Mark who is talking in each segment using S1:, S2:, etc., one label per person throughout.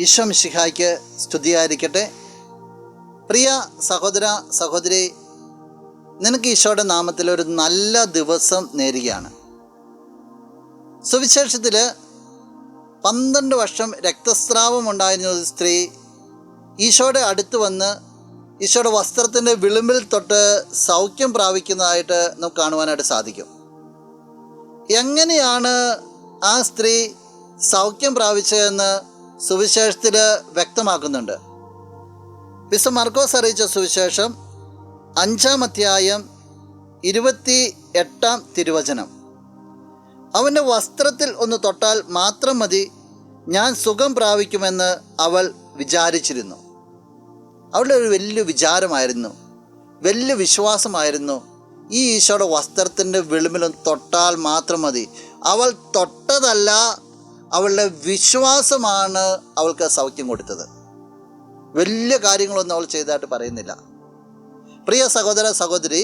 S1: ഈശോ മിശിഹായ്ക്ക് സ്തുതിയായിരിക്കട്ടെ. പ്രിയ സഹോദര സഹോദരി, നിനക്ക് ഈശോയുടെ നാമത്തിൽ ഒരു നല്ല ദിവസം നേരുകയാണ്. സുവിശേഷത്തിൽ 12 വർഷം രക്തസ്രാവം ഉണ്ടായിരുന്ന ഒരു സ്ത്രീ ഈശോയുടെ അടുത്ത് വന്ന് ഈശോയുടെ വസ്ത്രത്തിൻ്റെ വിളിമ്പിൽ തൊട്ട് സൗഖ്യം പ്രാപിക്കുന്നതായിട്ട് നമുക്ക് കാണുവാനായിട്ട് സാധിക്കും. എങ്ങനെയാണ് ആ സ്ത്രീ സൗഖ്യം പ്രാപിച്ചതെന്ന് സുവിശേഷത്തിൽ വ്യക്തമാക്കുന്നുണ്ട്. വിശുദ്ധ മർക്കോസ് അറിയിച്ച സുവിശേഷം 5-ാം അധ്യായം 28-ാം തിരുവചനം. അവൻ്റെ വസ്ത്രത്തിൽ ഒന്ന് തൊട്ടാൽ മാത്രം മതി, ഞാൻ സുഖം പ്രാപിക്കുമെന്ന് അവൾ വിചാരിച്ചിരുന്നു. അവളുടെ ഒരു വലിയ വിചാരമായിരുന്നു, വലിയ വിശ്വാസമായിരുന്നു. ഈ ഈശോയുടെ വസ്ത്രത്തിൻ്റെ വിളിമ്പിലൊന്ന് തൊട്ടാൽ മാത്രം മതി. അവൾ തൊട്ടതല്ല, അവളുടെ വിശ്വാസമാണ് അവൾക്ക് സൗഖ്യം കൊടുത്തത്. വലിയ കാര്യങ്ങളൊന്നും അവൾ ചെയ്തതായിട്ട് പറയുന്നില്ല. പ്രിയ സഹോദര സഹോദരി,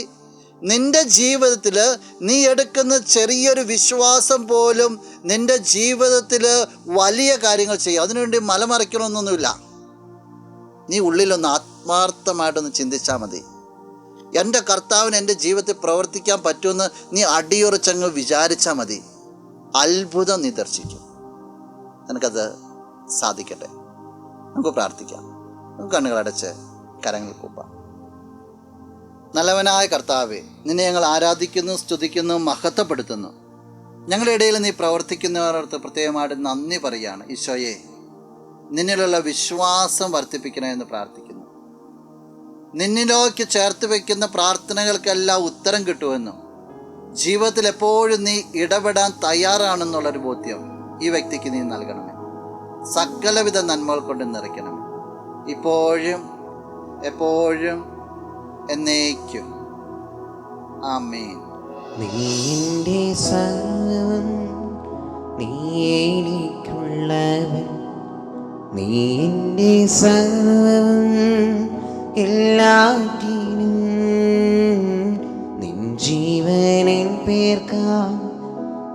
S1: നിൻ്റെ ജീവിതത്തിൽ നീ എടുക്കുന്ന ചെറിയൊരു വിശ്വാസം പോലും നിൻ്റെ ജീവിതത്തിൽ വലിയ കാര്യങ്ങൾ ചെയ്യും. അതിനുവേണ്ടി മലമറിക്കണമെന്നൊന്നുമില്ല. നീ ഉള്ളിലൊന്ന് ആത്മാർത്ഥമായിട്ടൊന്ന് ചിന്തിച്ചാൽ മതി. എൻ്റെ കർത്താവിന് എൻ്റെ ജീവിതത്തിൽ പ്രവർത്തിക്കാൻ പറ്റുമെന്ന് നീ അടിയുറച്ചങ്ങ് വിചാരിച്ചാൽ മതി. അത്ഭുതം നീ ദർശിക്കും. നിനക്കത് സാധിക്കട്ടെ. നമുക്ക് പ്രാർത്ഥിക്കാം. നമുക്ക് കണ്ണുകളടച്ച് കരങ്ങൾ കൂപ്പാം. നല്ലവനായ കർത്താവേ, നിന്നെ ഞങ്ങൾ ആരാധിക്കുന്നു, സ്തുതിക്കുന്നു, മഹത്വപ്പെടുത്തുന്നു. ഞങ്ങളുടെ ഇടയിൽ നീ പ്രവർത്തിക്കുന്നവർക്ക് പ്രത്യേകമായിട്ട് നന്ദി പറയുകയാണ്. ഈശോയെ, നിന്നിലുള്ള വിശ്വാസം വർദ്ധിപ്പിക്കണമെന്ന് പ്രാർത്ഥിക്കുന്നു. നിന്നിലേക്ക് ചേർത്ത് വയ്ക്കുന്ന പ്രാർത്ഥനകൾക്കെല്ലാം ഉത്തരം കിട്ടുമെന്നും ജീവിതത്തിൽ എപ്പോഴും നീ ഇടപെടാൻ തയ്യാറാണെന്നുള്ളൊരു ബോധ്യം ഈ വ്യക്തിക്ക് നീ നൽകണമേ. സകലവിധ നന്മകൾ കൊണ്ട് നിറയ്ക്കണമേ, ഇപ്പോഴും എപ്പോഴും എന്നേക്കും. ആമേൻ.
S2: നീ എൻ്റെ സർവ്വം, നീ എനിക്കുള്ളവൻ, നീ എൻ്റെ സർവ്വം, എല്ലാറ്റിനും നിൻ ജീവനിൻ പേർക്കാ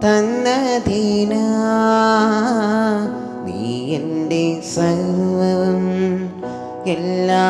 S2: തന്നതിനാ. നീ എൻ്റെ സർവ്വം, എല്ലാ